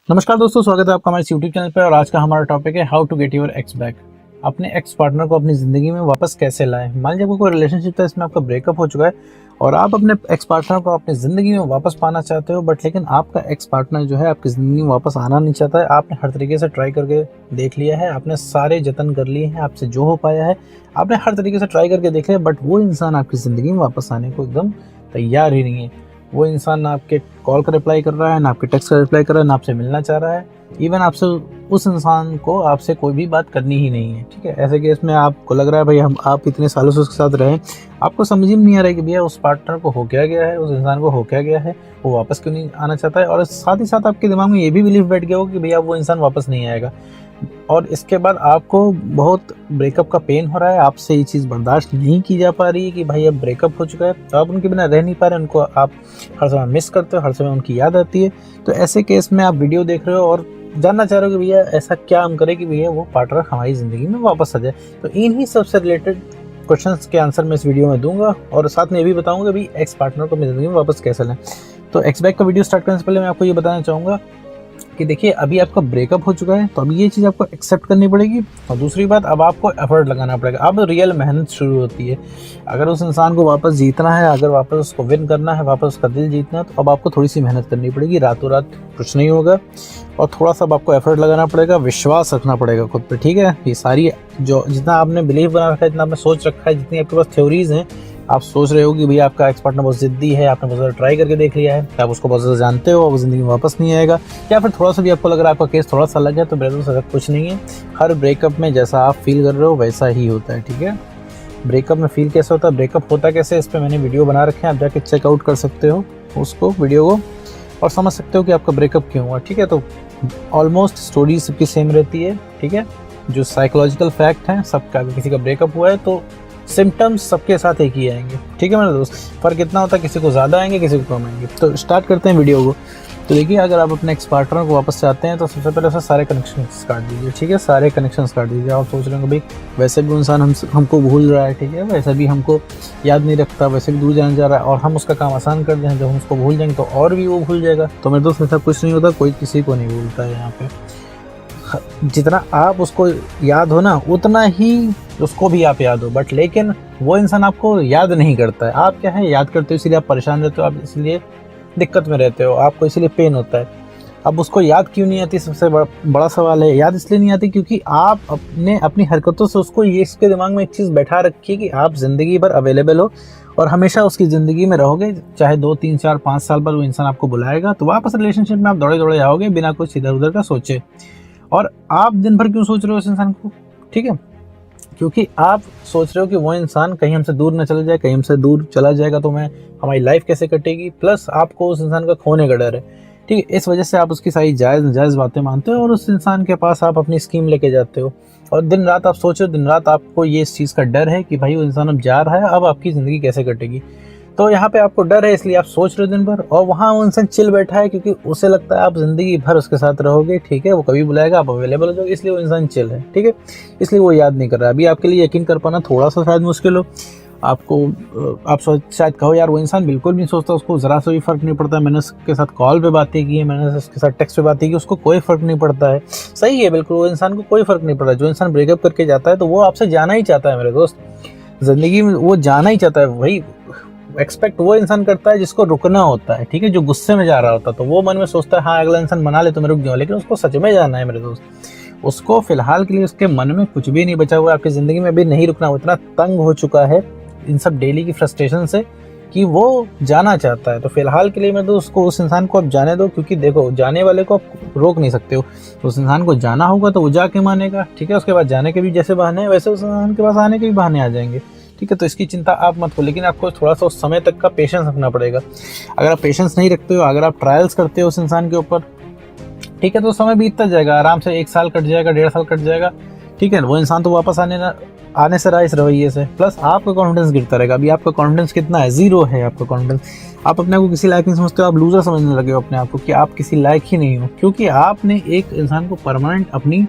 नमस्कार दोस्तों, स्वागत है आपका हमारे यूट्यूब चैनल पे। और आज का हमारा टॉपिक है how to get your ex back. अपने एक्स पार्टनर को अपनी ज़िंदगी में वापस कैसे लाएं। मान लीजिए आपको कोई रिलेशनशिप था, इसमें आपका ब्रेकअप हो चुका है और आप अपने एक्स पार्टनर को अपनी ज़िंदगी में वापस पाना चाहते हो, बट लेकिन आपका एक्स पार्टनर जो है आपकी ज़िंदगी में वापस आना नहीं चाहता है। आपने हर तरीके से ट्राई करके देख लिया है, आपने सारे जतन कर लिए हैं, आपसे जो हो पाया है आपने हर तरीके से ट्राई करके देख लिया, बट वो इंसान आपकी ज़िंदगी में वापस आने को एकदम तैयार ही नहीं है। वो इंसान ना आपके कॉल का रिप्लाई कर रहा है, ना आपके टेक्स्ट का रिप्लाई कर रहा है, ना आपसे मिलना चाह रहा है। इवन आपसे उस इंसान को आपसे कोई भी बात करनी ही नहीं है। ठीक है, ऐसे केस में आपको लग रहा है भाई आप इतने सालों से उसके साथ रहे, आपको समझ ही नहीं आ रहा है कि भैया उस पार्टनर को हो क्या गया है, उस इंसान को हो क्या गया है, वो वापस क्यों नहीं आना चाहता है। और साथ ही साथ आपके दिमाग में ये भी बिलीफ बैठ गया हो कि भैया वो इंसान वापस नहीं आएगा। और इसके बाद आपको बहुत ब्रेकअप का पेन हो रहा है, आपसे ये चीज़ बर्दाश्त नहीं की जा पा रही है कि भाई अब ब्रेकअप हो चुका है, तो आप उनके बिना रह नहीं पा रहे, उनको आप हर समय मिस करते हो, हर समय उनकी याद आती है। तो ऐसे केस में आप वीडियो देख रहे हो और जानना चाह रहे हो कि भैया ऐसा क्या हम करें कि भैया वो पार्टनर हमारी ज़िंदगी में वापस आ जाए। तो इन्हीं सबसे रिलेटेड क्वेश्चंस के आंसर मैं इस वीडियो में दूंगा और साथ में ये भी बताऊंगा कि भाई एक्स पार्टनर को अपनी ज़िंदगी में वापस कैसे लें। तो एक्स बैक का वीडियो स्टार्ट करने से पहले मैं आपको ये बताना चाहूँगा कि देखिए अभी आपका ब्रेकअप हो चुका है, तो अभी ये चीज़ आपको एक्सेप्ट करनी पड़ेगी। और दूसरी बात, अब आपको एफर्ट लगाना पड़ेगा, अब रियल मेहनत शुरू होती है। अगर उस इंसान को वापस जीतना है, अगर वापस उसको विन करना है, वापस उसका दिल जीतना है, तो अब आपको थोड़ी सी मेहनत करनी पड़ेगी। रातों रात कुछ नहीं होगा और थोड़ा सा आपको एफर्ट लगाना पड़ेगा, विश्वास रखना पड़ेगा खुद पे। ठीक है, ये सारी जो जितना आपने बिलीव बना रखा है, जितना आपने सोच रखा है, जितनी आपके पास थ्योरीज हैं, आप सोच रहे हो कि भैया आपका एक्स पार्टनर बहुत ज़िद्दी है, आपने बहुत ज़्यादा ट्राई करके देख लिया है, आप उसको बहुत ज़्यादा जानते हो, वो ज़िंदगी में वापस नहीं आएगा, या फिर थोड़ा सा भी आपको लग रहा है आपका केस थोड़ा सा अलग है, तो ब्रदर ऐसा कुछ नहीं है। हर ब्रेकअप में जैसा आप फील कर रहे हो वैसा ही होता है। ठीक है, ब्रेकअप में फील कैसे होता है, ब्रेकअप होता कैसे, इस पर मैंने वीडियो बना रखे हैं, आप जाके चेकआउट कर सकते हो उसको, वीडियो को, और समझ सकते हो कि आपका ब्रेकअप क्यों हुआ। ठीक है, तो ऑलमोस्ट स्टोरी सबकी सेम रहती है। ठीक है, जो साइकोलॉजिकल फैक्ट हैं सबका, अगर किसी का ब्रेकअप हुआ है तो सिम्टम्स सबके साथ एक ही आएंगे। ठीक है मेरे दोस्त, फ़र्क इतना होता है किसी को ज़्यादा आएंगे, किसी को कम आएंगे। तो स्टार्ट करते हैं वीडियो को। तो देखिए, अगर आप अपने एक्स पार्टनर को वापस चाहते हैं तो सबसे पहले उससे सारे कनेक्शन काट दीजिए। ठीक है, सारे कनेक्शन काट दीजिए। आप सोच रहे होंगे भाई वैसे भी इंसान हमको भूल रहा है, ठीक है, वैसे भी हमको याद नहीं रखता, वैसे भी दूर जाने जा रहा है, और हम उसका काम आसान कर दें, जब हम उसको भूल जाएंगे तो और भी वो भूल जाएगा। तो मेरे दोस्त ऐसा कुछ नहीं होता, कोई किसी को नहीं भूलता है। यहाँ पे जितना आप उसको याद हो ना, उतना ही उसको भी आप याद हो, बट लेकिन वो इंसान आपको याद नहीं करता है। आप क्या है, याद करते हो, इसलिए आप परेशान रहते हो, आप इसलिए दिक्कत में रहते हो, आपको इसलिए पेन होता है। अब उसको याद क्यों नहीं आती, सबसे बड़ा सवाल है। याद इसलिए नहीं आती क्योंकि आप अपनी हरकतों से उसको ये इसके दिमाग में एक चीज़ बैठा रखी है कि आप ज़िंदगी भर अवेलेबल हो और हमेशा उसकी ज़िंदगी में रहोगे। चाहे 2, 3, 4, 5 साल बाद वो इंसान आपको बुलाएगा तो वापस रिलेशनशिप में आप दौड़े दौड़े आओगे बिना कुछ इधर उधर का सोचे। और आप दिन भर क्यों सोच रहे हो उस इंसान को? ठीक है, क्योंकि आप सोच रहे हो कि वो इंसान कहीं हमसे दूर न चला जाए, कहीं हमसे दूर चला जाएगा तो हमारी लाइफ कैसे कटेगी, प्लस आपको उस इंसान का खोने का डर है। ठीक है, इस वजह से आप उसकी सारी जायज़ नाजायज़ बातें मानते हो और उस इंसान के पास आप अपनी स्कीम लेके जाते हो। और दिन रात आप सोचो, दिन रात आपको ये इस चीज़ का डर है कि भाई वो इंसान अब जा रहा है, अब आपकी ज़िंदगी कैसे कटेगी। तो यहाँ पे आपको डर है, इसलिए आप सोच रहे हो दिन भर, और वहाँ वो इंसान चिल बैठा है क्योंकि उसे लगता है आप ज़िंदगी भर उसके साथ रहोगे। ठीक है, वो कभी बुलाएगा आप अवेलेबल हो जाओगे, इसलिए वो इंसान चिल है। ठीक है, इसलिए वो याद नहीं कर रहा है। अभी आपके लिए यकीन कर पाना थोड़ा सा शायद मुश्किल हो आपको। आप शायद कहो यार वो इंसान बिल्कुल नहीं सोचता, उसको ज़रा सा भी फ़र्क नहीं पड़ता। मैंने उसके साथ कॉल पे बातें की है, मैंने उसके साथ टेक्स्ट पे बातें की, उसको कोई फ़र्क नहीं पड़ता है। सही है, बिल्कुल, वो इंसान को कोई फ़र्क नहीं पड़ता। जो इंसान ब्रेकअप करके जाता है तो वो आपसे जाना ही चाहता है मेरे दोस्त, ज़िंदगी में वो जाना ही चाहता है। वही एक्सपेक्ट वो इंसान करता है जिसको रुकना होता है। ठीक है, जो गुस्से में जा रहा होता है तो वो मन में सोचता है हाँ अगला इंसान मना ले तो मैं रुक जाऊँ, लेकिन उसको सच में जाना है मेरे दोस्त। उसको फिलहाल के लिए उसके मन में कुछ भी नहीं बचा हुआ है, आपकी ज़िंदगी में भी नहीं रुकना। वो इतना तंग हो चुका है इन सब डेली की फ्रस्ट्रेशन से कि वो जाना चाहता है। तो फिलहाल के लिए मैं तो उसको, उस इंसान को आप जाने दो, क्योंकि देखो जाने वाले को आप रोक नहीं सकते हो। तो उस इंसान को जाना होगा तो वो जाके मानेगा। ठीक है, उसके बाद जाने के भी जैसे बहाने हैं वैसे उस इंसान के पास आने के भी बहाने आ जाएंगे। ठीक है, तो इसकी चिंता आप मत करो, लेकिन आपको थोड़ा सा उस समय तक का पेशेंस रखना पड़ेगा। अगर आप पेशेंस नहीं रखते हो, अगर आप ट्रायल्स करते हो उस इंसान के ऊपर, ठीक है, तो समय बीतता जाएगा, आराम से 1 साल कट जाएगा, 1.5 साल कट जाएगा। ठीक है, वो इंसान तो वापस आने से रहा इस रवैये से, प्लस आपका कॉन्फिडेंस गिरता रहेगा। अभी आपका कॉन्फिडेंस कितना है? 0 है आपका कॉन्फिडेंस। आप अपने को किसी लायक नहीं समझते हो, आप लूजर समझने लगे हो अपने आप को कि आप किसी लायक ही नहीं हो, क्योंकि आपने एक इंसान को परमानेंट अपनी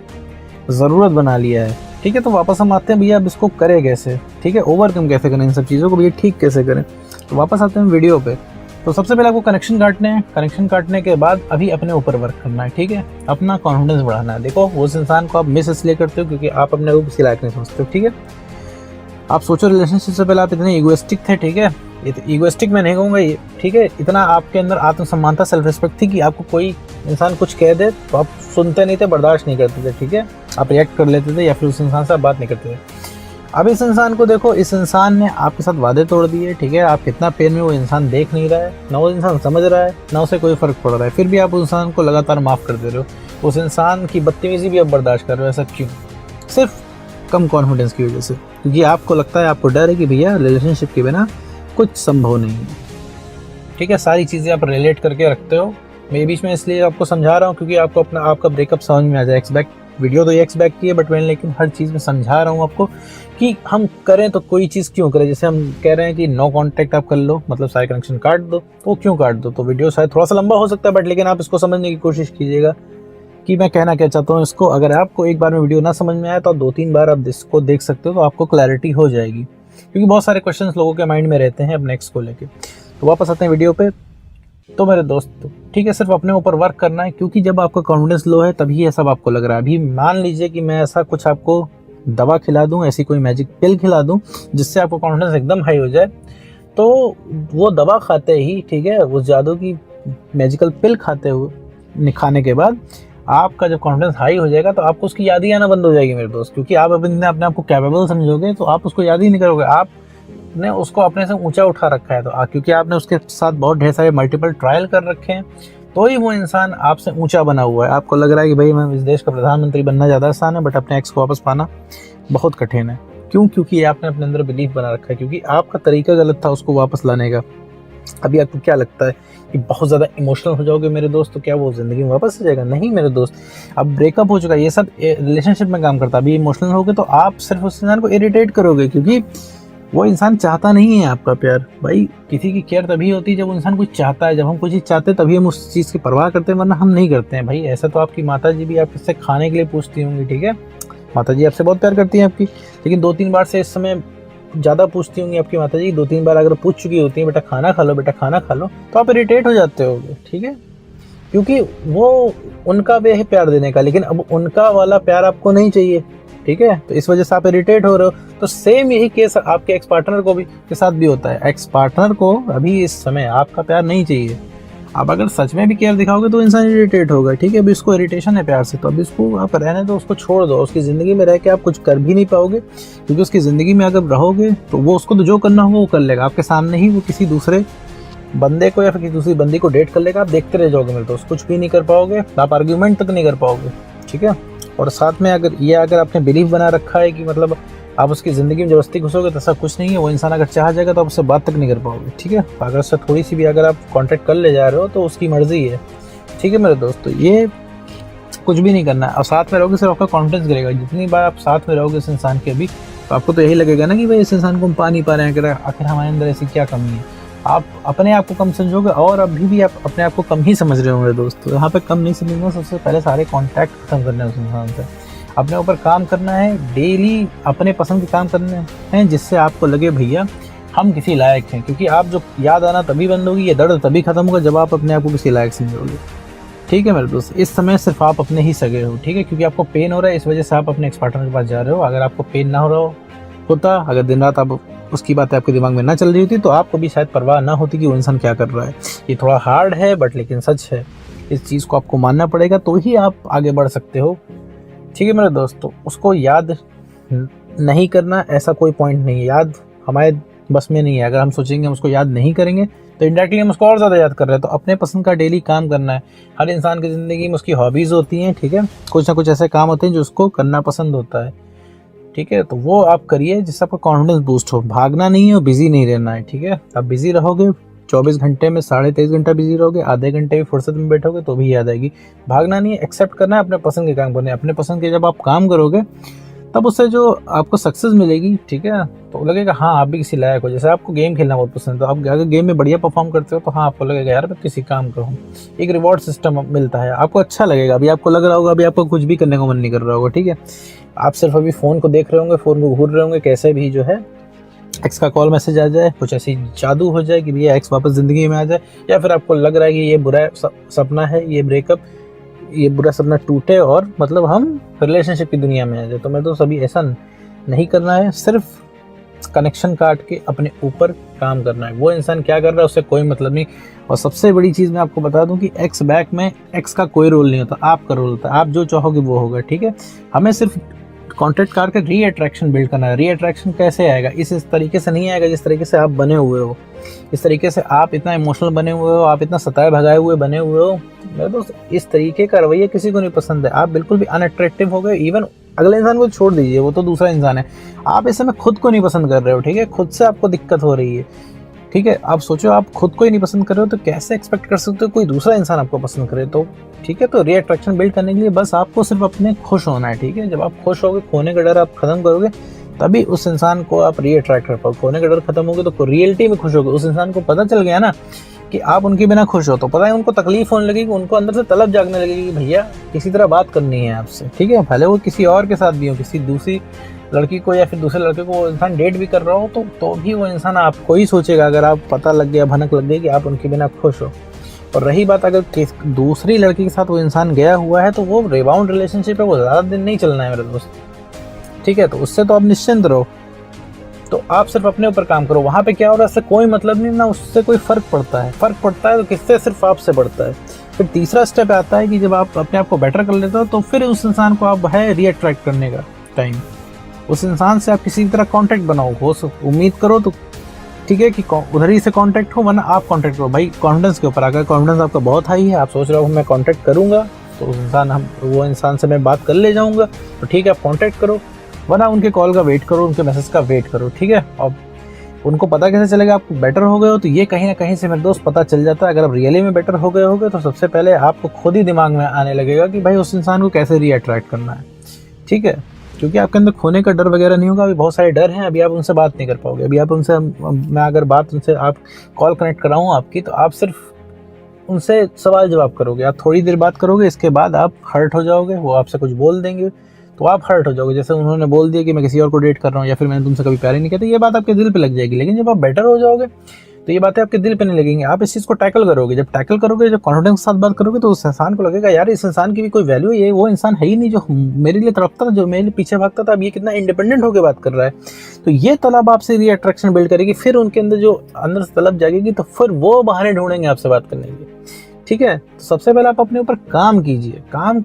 ज़रूरत बना लिया है। ठीक है, तो वापस हम आते हैं भैया अब इसको करें कैसे। ठीक है, ओवरकम कैसे करें इन सब चीज़ों को, भैया ठीक कैसे करें। तो वापस आते हैं वीडियो पे। तो सबसे पहले आपको कनेक्शन काटने हैं। कनेक्शन काटने के बाद अभी अपने ऊपर वर्क करना है, ठीक है, अपना कॉन्फिडेंस बढ़ाना है। देखो उस इंसान को आप मिस इसलिए करते हो क्योंकि आप अपने को किसी लायक नहीं समझते हो, ठीक है। आप सोचो रिलेशनशिप से पहले आप इतने ईगोइस्टिक थे, ठीक है, ईगोइस्टिक मैं नहीं कहूँगा ये, ठीक है, इतना आपके अंदर आत्मसम्मान था, सेल्फ रिस्पेक्ट थी कि आपको कोई इंसान कुछ कह दे तो आप सुनते नहीं थे, बर्दाश्त नहीं करते थे, ठीक है, आप रिएक्ट कर लेते थे या फिर उस इंसान से आप बात नहीं करते थे। अब इस इंसान को देखो, इस इंसान ने आपके साथ वादे तोड़ दिए, ठीक है, आप कितना पेन में वो इंसान देख नहीं रहा है, ना वो इंसान समझ रहा है, ना उसे कोई फर्क पड़ रहा है, फिर भी आप उस इंसान को लगातार माफ़ कर दे रहे हो। उस इंसान की बदतमीजी भी आप बर्दाश्त कर रहे हो, ऐसा क्यों? सिर्फ कम कॉन्फिडेंस की वजह से, क्योंकि आपको लगता है, आपको डर है कि भैया रिलेशनशिप के बिना कुछ संभव नहीं है, ठीक है। सारी चीज़ें आप रिलेट करके रखते हो। मैं बीच में इसलिए आपको समझा रहा हूँ क्योंकि आपको अपना आपका ब्रेकअप समझ में आ जाए। एक्सबैक वीडियो तो ये एक्सबैक की है, बट मैंने लेकिन हर चीज़ में समझा रहा हूँ आपको कि हम करें तो कोई चीज़ क्यों करें। जैसे हम कह रहे हैं कि नो कांटेक्ट आप कर लो, मतलब सारे कनेक्शन काट दो, वो क्यों काट दो? तो वीडियो शायद थोड़ा सा लंबा हो सकता है, बट लेकिन आप इसको समझने की कोशिश कीजिएगा कि मैं कहना क्या चाहता हूँ इसको। अगर आपको एक बार में वीडियो ना समझ में आए तो 2-3 बार आप इसको देख सकते हो, तो आपको क्लैरिटी हो जाएगी, क्योंकि बहुत सारे क्वेश्चंस लोगों के माइंड में रहते हैं अपने एक्स को लेके। तो वापस आते हैं वीडियो पे। तो मेरे दोस्त, ठीक है, सिर्फ अपने ऊपर वर्क करना है, क्योंकि जब आपका कॉन्फिडेंस लो है तभी ये सब आपको लग रहा है। अभी मान लीजिए कि मैं ऐसा कुछ आपको दवा खिला दूं, ऐसी कोई मैजिक पिल खिला दूं जिससे आपको कॉन्फिडेंस एकदम हाई हो जाए, तो वो दवा खाते ही, ठीक है, उस जादू की मैजिकल पिल खाने के बाद आपका जब कॉन्फिडेंस हाई हो जाएगा तो आपको उसकी याद ही आना बंद हो जाएगी मेरे दोस्त, क्योंकि आप अपने आप को कैपेबल समझोगे तो आप उसको याद ही नहीं करोगे। आपने उसको अपने से ऊंचा उठा रखा है, तो क्योंकि आपने उसके साथ बहुत ढेर सारे मल्टीपल ट्रायल कर रखे हैं, तो ही वो इंसान आपसे ऊंचा बना हुआ है। आपको लग रहा है कि भाई मैं इस देश का प्रधानमंत्री बनना ज़्यादा आसान है, बट अपने एक्स को वापस पाना बहुत कठिन है। क्यों? क्योंकि आपने अपने अंदर बिलीफ बना रखा है, क्योंकि आपका तरीका गलत था उसको वापस लाने का। अभी आपको क्या लगता है कि बहुत ज़्यादा इमोशनल हो जाओगे मेरे दोस्त तो क्या वो ज़िंदगी में वापस आ जाएगा? नहीं मेरे दोस्त, अब ब्रेकअप हो चुका है, ये सब रिलेशनशिप में काम करता है। अभी इमोशनल होगे तो आप सिर्फ उस इंसान को इरिटेट करोगे, क्योंकि वो इंसान चाहता नहीं है आपका प्यार। भाई किसी की केयर तभी होती है जब वो इंसान कुछ चाहता है। जब हम कुछ चीज़ चाहते हैं तभी हम उस चीज़ की परवाह करते हैं, वरना हम नहीं करते हैं। भाई ऐसा तो आपकी माता जी भी आपसे खाने के लिए पूछती होंगी, ठीक है, माता जी आपसे बहुत प्यार करती हैं आपकी, लेकिन 2-3 बार से इस समय ज़्यादा पूछती होंगी आपकी माता जी। 2-3 बार अगर पूछ चुकी होती हैं बेटा खाना खा लो, बेटा खाना खा लो, तो आप इरिटेट हो जाते होगे, ठीक है, क्योंकि वो उनका वे है प्यार देने का, लेकिन अब उनका वाला प्यार आपको नहीं चाहिए, ठीक है, तो इस वजह से आप इरिटेट हो रहे हो। तो सेम यही केस आपके एक्स पार्टनर को भी के साथ भी होता है। एक्स पार्टनर को अभी इस समय आपका प्यार नहीं चाहिए। आप अगर सच में भी केयर दिखाओगे तो इंसान इरिटेट होगा, ठीक है, अभी उसको इरिटेशन है प्यार से, तो अभी उसको आप रहने दो, उसको छोड़ दो। उसकी ज़िंदगी में रह के आप कुछ कर भी नहीं पाओगे, क्योंकि उसकी ज़िंदगी में अगर रहोगे तो वो उसको तो जो करना हो वो कर लेगा। आपके सामने ही वो किसी दूसरे बंदे को या फिर किसी दूसरी बंदी को डेट कर लेगा, आप देखते रह जाओगे मेरे दोस्त, कुछ भी नहीं कर पाओगे, आप आर्ग्यूमेंट तक नहीं कर पाओगे, ठीक है। और साथ में अगर आपने बिलीव बना रखा है कि मतलब आप उसकी ज़िंदगी में जबरदस्ती घुसोगे, तो ऐसा कुछ नहीं है। वो इंसान अगर चाह जाएगा तो आप उससे बात तक नहीं कर पाओगे, ठीक है। अगर उससे थोड़ी सी भी अगर आप कांटेक्ट कर ले जा रहे हो तो उसकी मर्जी है, ठीक है मेरे दोस्तों। ये कुछ भी नहीं करना है, और साथ में रहोगे सिर्फ आपका कॉन्फिडेंस गिरेगा। जितनी बार आप साथ में रहोगे इस इंसान के अभी, तो आपको तो यही लगेगा ना कि भाई इस इंसान को हम पा नहीं पा रहे हैं, आखिर हमारे अंदर ऐसी क्या कमी है। आप अपने आप को कम समझोगे, और अभी भी आप अपने आप को कम ही समझ रहे हो मेरे दोस्तों। यहाँ पे कम नहीं समझना, सबसे पहले सारे कॉन्टैक्ट खत्म करने हैं उस इंसान से। अपने ऊपर काम करना है, डेली अपने पसंद के काम करने हैं, जिससे आपको लगे भैया हम किसी लायक हैं। क्योंकि आप जो याद आना तभी बंद होगी, ये दर्द तभी खत्म होगा जब आप अपने आप को किसी लायक समझोगे, ठीक है मेरे दोस्त। इस समय सिर्फ आप अपने ही सगे हो, ठीक है, क्योंकि आपको पेन हो रहा है, इस वजह से आप अपने एक्स पार्टनर के पास जा रहे हो। अगर आपको पेन ना हो रहा होता, अगर दिन रात आप उसकी बातें आपके दिमाग में ना चल रही होती, तो आपको भी शायद परवाह ना होती कि वो इंसान क्या कर रहा है। ये थोड़ा हार्ड है, बट लेकिन सच है। इस चीज़ को आपको मानना पड़ेगा, तो ही आप आगे बढ़ सकते हो, ठीक है मेरे दोस्तों। उसको याद नहीं करना ऐसा कोई पॉइंट नहीं है, याद हमारे बस में नहीं है। अगर हम सोचेंगे हम उसको याद नहीं करेंगे तो इनडायरेक्टली हम उसको और ज़्यादा याद कर रहे हैं। तो अपने पसंद का डेली काम करना है। हर इंसान की ज़िंदगी में उसकी हॉबीज़ होती हैं, ठीक है, कुछ ना कुछ ऐसे काम होते हैं जो उसको करना पसंद होता है, ठीक है, तो वो आप करिए जिससे आपका कॉन्फिडेंस बूस्ट हो। भागना नहीं है और बिजी नहीं रहना है, ठीक है। आप बिजी रहोगे 24 घंटे में 23.5 घंटा बिजी रहोगे, आधे घंटे भी फुर्सत में बैठोगे तो भी याद आएगी। भागना नहीं है, एक्सेप्ट करना है, अपने पसंद के काम करने हैं। अपने पसंद के जब आप काम करोगे तब उससे जो आपको सक्सेस मिलेगी, ठीक है, तो लगेगा हाँ आप भी किसी लायक हो। जैसे आपको गेम खेलना बहुत पसंद है, तो आप अगर गेम में बढ़िया परफॉर्म करते हो तो हाँ आपको लगेगा यार मैं किसी काम का हूँ। एक रिवॉर्ड सिस्टम मिलता है, आपको अच्छा लगेगा। अभी आपको लग रहा होगा अभी आपको कुछ भी करने को मन नहीं कर रहा होगा, ठीक है, आप सिर्फ अभी फ़ोन को देख रहे होंगे, फ़ोन को घूर रहे होंगे, कैसे भी जो है एक्स का कॉल मैसेज आ जाए, कुछ ऐसी जादू हो जाए कि भैया एक्स वापस ज़िंदगी में आ जाए, या फिर आपको लग रहा है कि ये बुरा सपना है, ये ब्रेकअप, ये बुरा सपना टूटे और मतलब हम रिलेशनशिप की दुनिया में आ जाए। तो मैं तो सभी ऐसा नहीं करना है, सिर्फ कनेक्शन काट के अपने ऊपर काम करना है। वो इंसान क्या कर रहा है उससे कोई मतलब नहीं। और सबसे बड़ी चीज़ मैं आपको बता दूं कि एक्स बैक में एक्स का कोई रोल नहीं होता, आपका रोल होता है। आप जो चाहोगे वो होगा, ठीक है। हमें सिर्फ कॉन्टेक्ट करके री अट्रैक्शन बिल्ड करना है। री अट्रैक्शन कैसे आएगा? इस तरीके से नहीं आएगा जिस तरीके से आप बने हुए हो, इस तरीके से आप इतना इमोशनल बने हुए हो, आप इतना सताए भगाए हुए बने हुए हो। मेरे दोस्त, इस तरीके का रवैया किसी को नहीं पसंद है। आप बिल्कुल भी अनअट्रैक्टिव हो गए। इवन अगले इंसान को छोड़ दीजिए, वो तो दूसरा इंसान है, आप इस समय खुद को नहीं पसंद कर रहे हो, ठीक है। खुद से आपको दिक्कत हो रही है, ठीक है। आप सोचो, आप खुद को ही नहीं पसंद कर रहे हो तो कैसे एक्सपेक्ट कर सकते हो कोई दूसरा इंसान आपको पसंद करे? तो ठीक है, तो री अट्रैक्शन बिल्ड करने के लिए बस आपको सिर्फ अपने खुश होना है, ठीक है। जब आप खुश होगे, खोने का डर आप खत्म करोगे, तभी उस इंसान को आप री अट्रैक्ट कर पाओगे। खोने का डर खत्म होगे तो रियलिटी में खुश होगे। उस इंसान को पता चल गया ना कि आप उनके बिना खुश हो, तो पता है उनको तकलीफ होने लगेगी, उनको अंदर से तलब जागने लगेगी कि भैया किसी तरह बात करनी है आपसे, ठीक है। भले वो किसी और के साथ भी हो, किसी दूसरी लड़की को या फिर दूसरे लड़के को वो इंसान डेट भी कर रहा हो, तो भी वो इंसान आपको ही सोचेगा, अगर आप पता लग गया, भनक लग गई कि आप उनके बिना खुश हो। और रही बात अगर दूसरी लड़की के साथ वो इंसान गया हुआ है, तो वो रिबाउंड रिलेशनशिप है, वो ज़्यादा दिन नहीं चलना है मेरे दोस्त, ठीक है। तो उससे तो आप निश्चिंत रहो। तो आप सिर्फ अपने ऊपर काम करो। वहाँ पे क्या हो रहा है इससे कोई मतलब नहीं, ना उससे कोई फ़र्क पड़ता है। फ़र्क पड़ता है तो किससे? सिर्फ आपसे पड़ता है। फिर तीसरा स्टेप आता है कि जब आप अपने आप को बेटर कर लेते हो, तो फिर उस इंसान को आप है री अट्रैक्ट करने का टाइम। उस इंसान से आप किसी भी तरह कांटेक्ट बनाओ, हो उम्मीद करो तो ठीक है कि उधर ही से कांटेक्ट हो, वरना आप कांटेक्ट करो। भाई कॉन्फिडेंस के ऊपर, अगर कॉन्फिडेंस आपका बहुत हाई है, आप सोच रहे हो मैं कांटेक्ट करूंगा तो उस वो इंसान से मैं बात कर ले जाऊंगा, तो ठीक है आप कांटेक्ट करो, वरना उनके कॉल का वेट करो, उनके मैसेज का वेट करो, ठीक है। और उनको पता कैसे चलेगा आप बेटर हो गए हो? तो ये कहीं ना कहीं से मेरे दोस्त पता चल जाता है। अगर आप रियली में बेटर हो गए होगे तो सबसे पहले आपको खुद ही दिमाग में आने लगेगा कि भाई उस इंसान को कैसे री अट्रैक्ट करना है, ठीक है। क्योंकि आपके अंदर खोने का डर वगैरह नहीं होगा। अभी बहुत सारे डर हैं, अभी आप उनसे बात नहीं कर पाओगे। अभी आप उनसे, मैं अगर बात उनसे आप कॉल कनेक्ट कराऊँ आपकी, तो आप सिर्फ उनसे सवाल जवाब करोगे, आप थोड़ी देर बात करोगे, इसके बाद आप हर्ट हो जाओगे। वो आपसे कुछ बोल देंगे तो आप हर्ट हो जाओगे। जैसे उन्होंने बोल दिया कि मैं किसी और को डेट कर रहा हूँ, या फिर मैंने तुमसे कभी प्यार ही नहीं किया, तो ये बात आपके दिल पे लग जाएगी। लेकिन जब आप बेटर हो जाओगे तो ये बातें आपके दिल पे नहीं लगेंगी। आप इस चीज़ को टैकल करोगे। जब टैकल करोगे, जब कॉन्फिडेंस के साथ बात करोगे, तो उस इंसान को लगेगा यार इस इंसान की भी कोई वैल्यू है, ये वो इंसान है ही नहीं जो मेरे लिए तड़पता था, जो मेरे लिए पीछे भागता था, अब ये कितना इंडिपेंडेंट होकर बात कर रहा है। तो ये तलब आपसे री अट्रैक्शन बिल्ड करेगी। फिर उनके अंदर जो अंदर से तलब जागेगी, तो फिर वो बहाने ढूंढेंगे आपसे बात करने के, ठीक है। तो सबसे पहले आप अपने ऊपर काम कीजिए। काम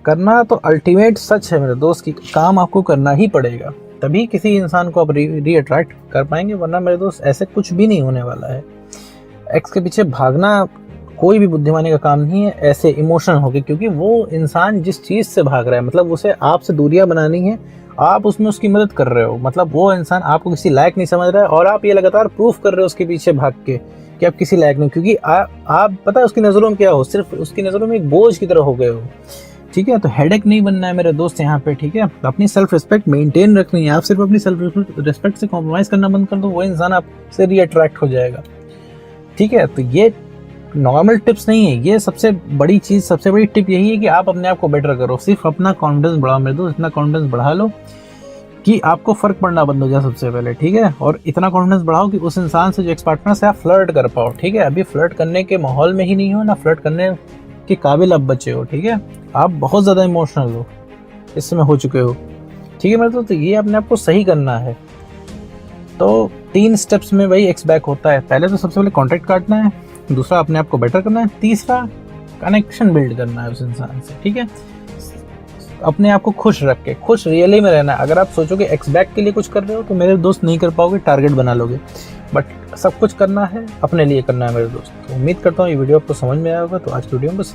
करना तो अल्टीमेट सच है मेरे दोस्त की, काम आपको करना ही पड़ेगा, तभी किसी इंसान को आप री अट्रैक्ट कर पाएंगे, वरना मेरे दोस्त ऐसे कुछ भी नहीं होने वाला है। एक्स के पीछे भागना कोई भी बुद्धिमानी का काम नहीं है, ऐसे इमोशनल होके, क्योंकि वो इंसान जिस चीज़ से भाग रहा है, मतलब उसे आपसे दूरियां बनानी है, आप उसमें उसकी मदद कर रहे हो। मतलब वो इंसान आपको किसी लायक नहीं समझ रहा है, और आप ये लगातार प्रूफ कर रहे हो उसके पीछे भाग के कि आप किसी लायक नहीं, क्योंकि आप पता है उसकी नज़रों में क्या हो, सिर्फ उसकी नज़रों में एक बोझ की तरह हो गए हो, ठीक है। तो हेडेक नहीं बनना है मेरे दोस्त यहाँ पे, ठीक है। अपनी सेल्फ रिस्पेक्ट मेंटेन रखनी है। आप सिर्फ अपनी सेल्फ रिस्पेक्ट से कॉम्प्रोमाइज़ करना बंद कर दो, वो इंसान आपसे री अट्रैक्ट हो जाएगा, ठीक है। तो ये नॉर्मल टिप्स नहीं है, ये सबसे बड़ी चीज़, सबसे बड़ी टिप यही है कि आप अपने आप को बेटर करो। सिर्फ अपना कॉन्फिडेंस बढ़ाओ मेरे दोस्त, इतना कॉन्फिडेंस बढ़ा लो कि आपको फ़र्क पड़ना बंद हो जाए सबसे पहले, ठीक है। और इतना कॉन्फिडेंस बढ़ाओ कि उस इंसान से, जो एक्स पार्टनर से, आप फ्लर्ट कर पाओ, ठीक है। अभी फ्लर्ट करने के माहौल में ही नहीं हो, ना फ्लर्ट करने के काबिल अब बचे हो, ठीक है। आप बहुत ज़्यादा इमोशनल हो, इस समय हो चुके हो, ठीक है मेरे दोस्त। तो ये अपने आप को सही करना है। तो 3 स्टेप्स में वही एक्स बैक होता है। पहले तो सबसे पहले कॉन्टैक्ट काटना है, दूसरा अपने आप को बेटर करना है, तीसरा कनेक्शन बिल्ड करना है उस इंसान से, ठीक है। अपने आप को खुश रख के, खुश रियली में रहना है। अगर आप सोचोगे एक्स बैक के लिए कुछ कर रहे हो, तो मेरे दोस्त नहीं कर पाओगे, टारगेट बना लोगे। बट सब कुछ करना है, अपने लिए करना है मेरे दोस्त। तो उम्मीद करता हूँ ये वीडियो आपको समझ में आया होगा। तो आज की वीडियो में बस